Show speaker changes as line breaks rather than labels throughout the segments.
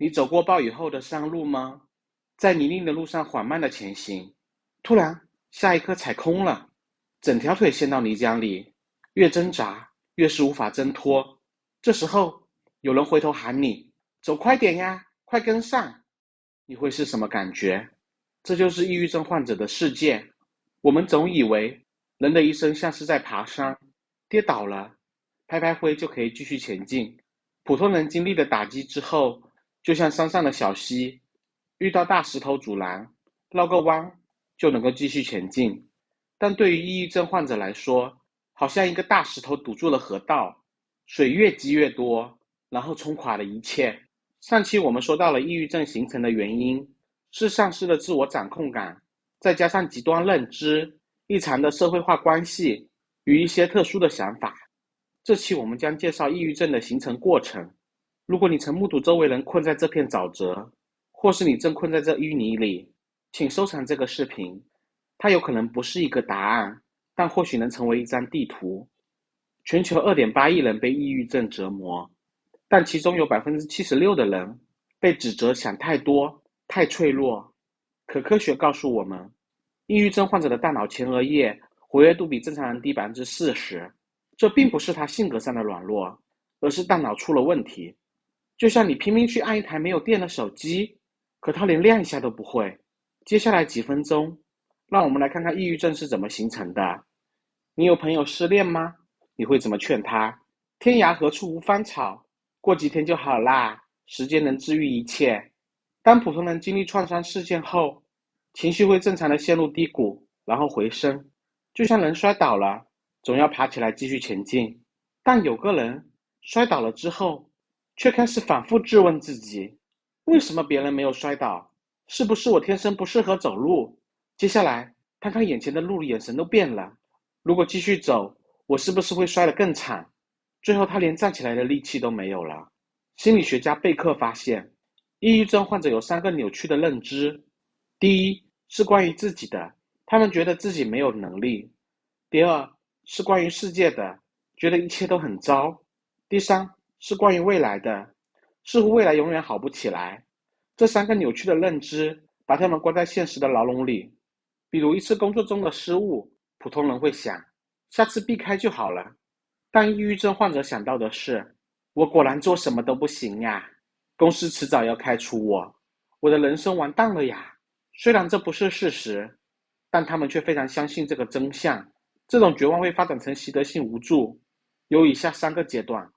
你走过暴雨后的山路吗？在泥泞的路上缓慢的前行，突然下一刻踩空了，整条腿陷到泥浆里，越挣扎越是无法挣脱。这时候有人回头喊你：“走快点呀，快跟上！”你会是什么感觉？这就是抑郁症患者的世界。我们总以为人的一生像是在爬山，跌倒了，拍拍灰就可以继续前进。普通人经历了打击之后，就像山上的小溪，遇到大石头阻拦，绕个弯就能够继续前进。但对于抑郁症患者来说，好像一个大石头堵住了河道，水越积越多，然后冲垮了一切。上期我们说到了抑郁症形成的原因，是丧失了自我掌控感，再加上极端认知、异常的社会化关系与一些特殊的想法。这期我们将介绍抑郁症的形成过程。如果你曾目睹周围人困在这片沼泽，或是你正困在这淤泥里，请收藏这个视频。它有可能不是一个答案，但或许能成为一张地图。全球2.8亿人被抑郁症折磨，但其中有76%的人被指责想太多、太脆弱。可科学告诉我们，抑郁症患者的大脑前额叶活跃度比正常人低40%。这并不是他性格上的软弱，而是大脑出了问题。就像你拼命去按一台没有电的手机，可它连亮一下都不会。接下来几分钟，让我们来看看抑郁症是怎么形成的。你有朋友失恋吗？你会怎么劝他？天涯何处无芳草，过几天就好啦，时间能治愈一切。当普通人经历创伤事件后，情绪会正常的陷入低谷，然后回升，就像人摔倒了，总要爬起来继续前进。但有个人摔倒了之后，却开始反复质问自己：为什么别人没有摔倒？是不是我天生不适合走路？接下来，看看眼前的路，眼神都变了。如果继续走，我是不是会摔得更惨？最后，他连站起来的力气都没有了。心理学家贝克发现，抑郁症患者有3个扭曲的认知。第一是关于自己的，他们觉得自己没有能力；第二是关于世界的，觉得一切都很糟；第三是关于未来的，似乎未来永远好不起来。这3个扭曲的认知把他们关在现实的牢笼里。比如一次工作中的失误，普通人会想，下次避开就好了。但抑郁症患者想到的是，我果然做什么都不行呀，公司迟早要开除我，我的人生完蛋了呀。虽然这不是事实，但他们却非常相信这个真相。这种绝望会发展成习得性无助，有以下3个阶段。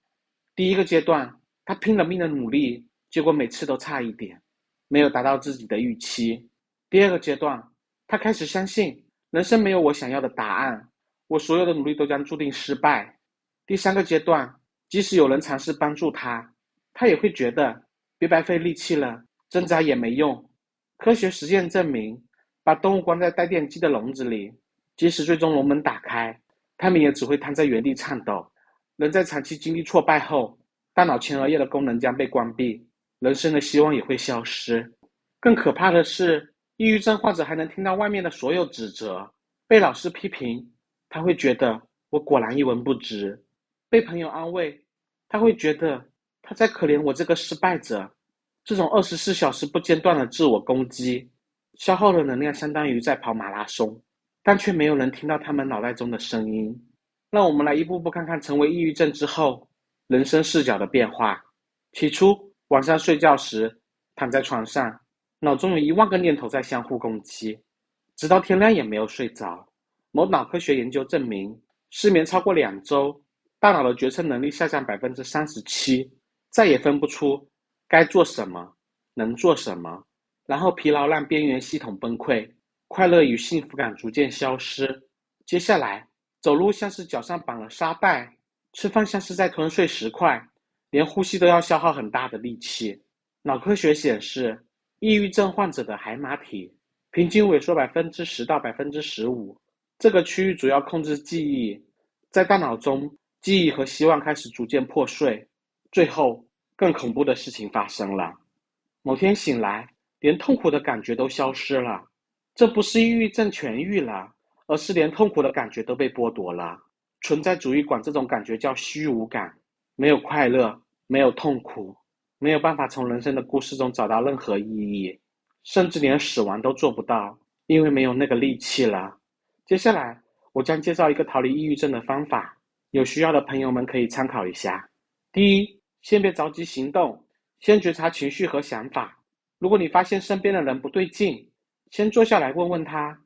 第一个阶段，他拼了命的努力，结果每次都差一点，没有达到自己的预期。第二个阶段，他开始相信人生没有我想要的答案，我所有的努力都将注定失败。第三个阶段，即使有人尝试帮助他，他也会觉得别白费力气了，挣扎也没用。科学实验证明，把动物关在带电机的笼子里，即使最终笼门打开，它们也只会瘫在原地颤抖。人在长期经历挫败后，大脑前额叶的功能将被关闭，人生的希望也会消失。更可怕的是，抑郁症患者还能听到外面的所有指责，被老师批评，他会觉得我果然一文不值；被朋友安慰，他会觉得他在可怜我这个失败者。这种24小时不间断的自我攻击，消耗的能量相当于在跑马拉松，但却没有人听到他们脑袋中的声音。让我们来一步步看看成为抑郁症之后人生视角的变化。起初，晚上睡觉时，躺在床上，脑中有1万个念头在相互攻击，直到天亮也没有睡着。某脑科学研究证明，失眠超过2周，大脑的决策能力下降37%，再也分不出该做什么，能做什么，然后疲劳让边缘系统崩溃，快乐与幸福感逐渐消失。接下来，走路像是脚上绑了沙袋，吃饭像是在吞碎石块，连呼吸都要消耗很大的力气。脑科学显示，抑郁症患者的海马体平均萎缩10%到15%，这个区域主要控制记忆，在大脑中，记忆和希望开始逐渐破碎。最后，更恐怖的事情发生了。某天醒来，连痛苦的感觉都消失了。这不是抑郁症痊愈了，而是连痛苦的感觉都被剥夺了。存在主义管这种感觉叫虚无感，没有快乐，没有痛苦，没有办法从人生的故事中找到任何意义，甚至连死亡都做不到，因为没有那个力气了。接下来，我将介绍一个逃离抑郁症的方法，有需要的朋友们可以参考一下。第一，先别着急行动，先觉察情绪和想法。如果你发现身边的人不对劲，先坐下来问问他，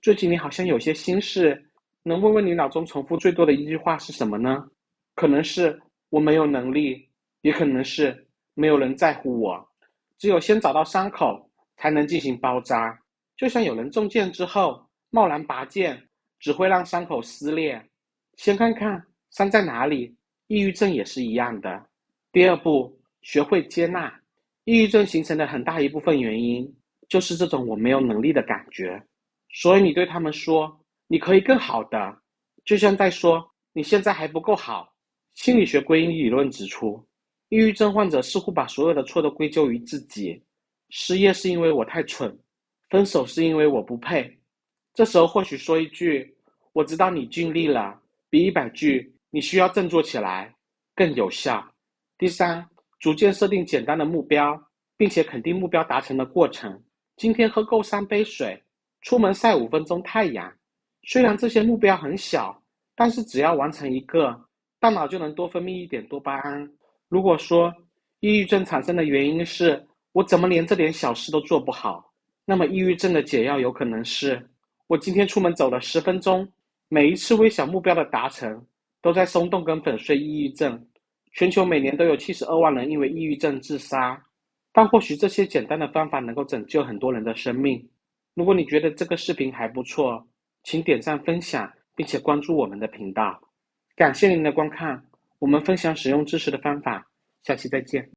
最近你好像有些心事，能问问你脑中重复最多的一句话是什么呢？可能是我没有能力，也可能是没有人在乎我。只有先找到伤口，才能进行包扎。就像有人中箭之后贸然拔剑，只会让伤口撕裂。先看看伤在哪里，抑郁症也是一样的。第二步，学会接纳。抑郁症形成的很大一部分原因，就是这种我没有能力的感觉。所以你对他们说，你可以更好的，就像在说你现在还不够好。心理学归因理论指出，抑郁症患者似乎把所有的错都归咎于自己，失业是因为我太蠢，分手是因为我不配。这时候或许说一句我知道你尽力了，比100句你需要振作起来更有效。第三，逐渐设定简单的目标，并且肯定目标达成的过程。今天喝够3杯水，出门晒5分钟太阳。虽然这些目标很小，但是只要完成一个，大脑就能多分泌一点多巴胺。如果说抑郁症产生的原因是我怎么连这点小事都做不好，那么抑郁症的解药有可能是我今天出门走了10分钟，每一次微小目标的达成都在松动跟粉碎抑郁症。全球每年都有72万人因为抑郁症自杀，但或许这些简单的方法能够拯救很多人的生命。如果你觉得这个视频还不错，请点赞分享，并且关注我们的频道。感谢您的观看，我们分享使用知识的方法，下期再见。